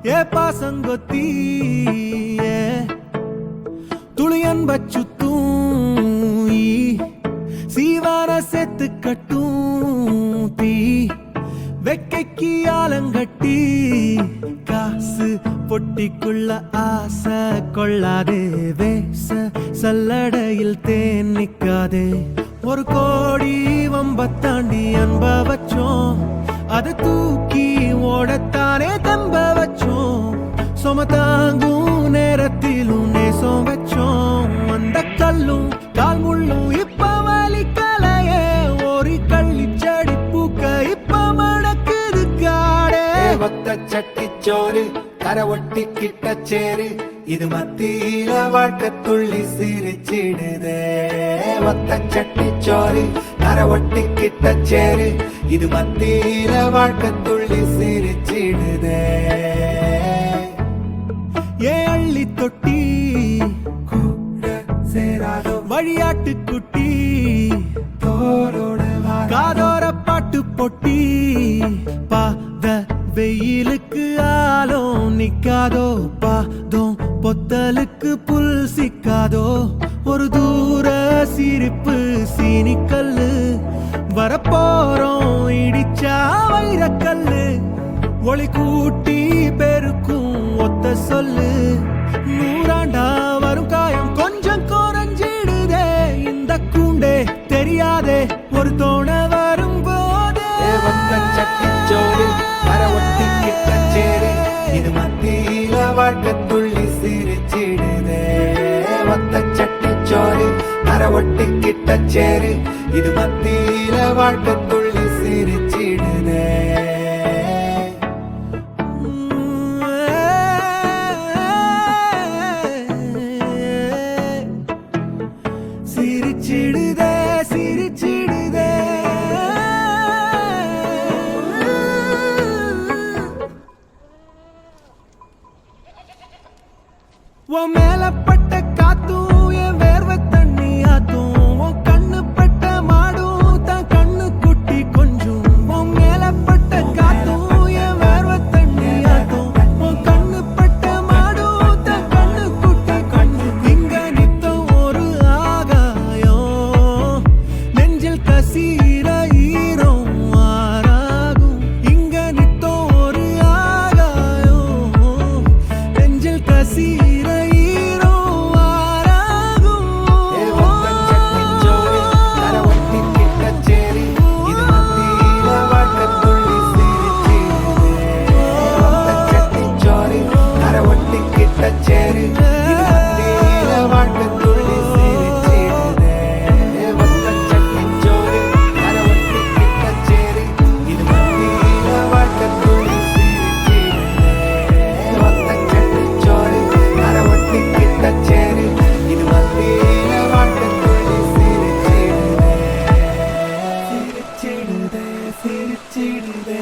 ஏ பாசங்கொத்தி துளியன் பச்சுத்தூம் சீவான செத்து கட்டும் தீ வெக்கைக்கு ஆலங்கட்டி காசு பொட்டிக்குள்ள ஆசை கொள்ளாதே வேச சல்லடையில் தேன் நிக்காதே ஒரு கோடி வம்பத்தாண்டி அன்ப வச்சோம் அது தூக்கி ஓடத்தானே தம்ப வச்சோம் சுமதாங்கும் நேரத்திலும் நேசம் வச்சோம் அந்த கல்லும் கால் முள்ளும் இப்ப வலிக்கலையே ஒரு கள்ளி செடி பூக்க இப்ப மணக்குது காடே ஒத்த சட்டி சோறு கரை ஒட்டி கிட்ட சேரு இது மத்தியில வாழ்க்கை துள்ளி சிரிச்சிடுதே ஒத்த சட்டி சோறு கரை ஒட்டி கிட்ட சேரு இது மத்தியில வாழ்க்கை துள்ளி சிரிச்சிடுதே ஏ அள்ளி தொட்டி கூட சேராதோ வழியாட்டு குட்டி தோரோட காதோர பாட்டு பொட்டி பாத வெயிலுக்கு ஆலும் நிக்காதோ பாதம் பொத்தலுக்கு புல் சிக்காதோ ஒரு தூர சிரிப்பு சீனிக்கல்லு வரப்போறோம் இடிச்சா வைரக்கல்லு ஒளி கூட்டி பெருக்கும் ஒத்த சொல்லு நூறாண்டா வரும் காயம் கொஞ்சம் குறைஞ்சிடுதே இந்த கூண்டே தெரியாதே ஒரு தோண வரும் போதே சட்டி சோறு கரை ஒட்டி கிட்ட சேரு இது மத்தியில வாழ்க்கை துள்ளி சிரிச்சிடுதே ஒத்த சட்டி சோறு கரை ஒட்டி கிட்ட சேரு இது மத்தியில வாழ்க்கை துள்ளி சிரிச்சிடுதே சிரிச்சிடுதே சிரிச்சிடுதே உன் மேல பட்ட காத்தும் என் வேர்வை தண்ணி ஆத்தும் உன் கண்ணு பட்ட மாடும் தான் கண்ணு குட்டி கொஞ்சம் உன் மேல பட்ட காத்தும் என் வேர்வை தண்ணி ஆத்தும் உன் கண்ணு பட்ட மாடும் தான் கண்ணு குட்டி கொஞ்சம் இங்க நித்தம் ஒரு ஆகாயம் நெஞ்சில் கசீர ஈரம் மாறாகும் இங்க நித்தம் ஒரு ஆகாயம் நெஞ்சில் கசீர சேரு இது மத்தியில வாழ்க்கை துள்ளி சிரிச்சிடுதே ஒத்த சட்டி சோறு கரை ஒட்டி கிட்ட சேரு இது மத்தியில வாழ்க்கை துள்ளி சிரிச்சிடுதே ஒத்த சட்டி சோறு கரை ஒட்டி கிட்ட சேரு இது மத்தியில வாழ்க்கை துள்ளி சிரிச்சிடுதே சிரிச்சிடுதே சிரிச்சிடுதே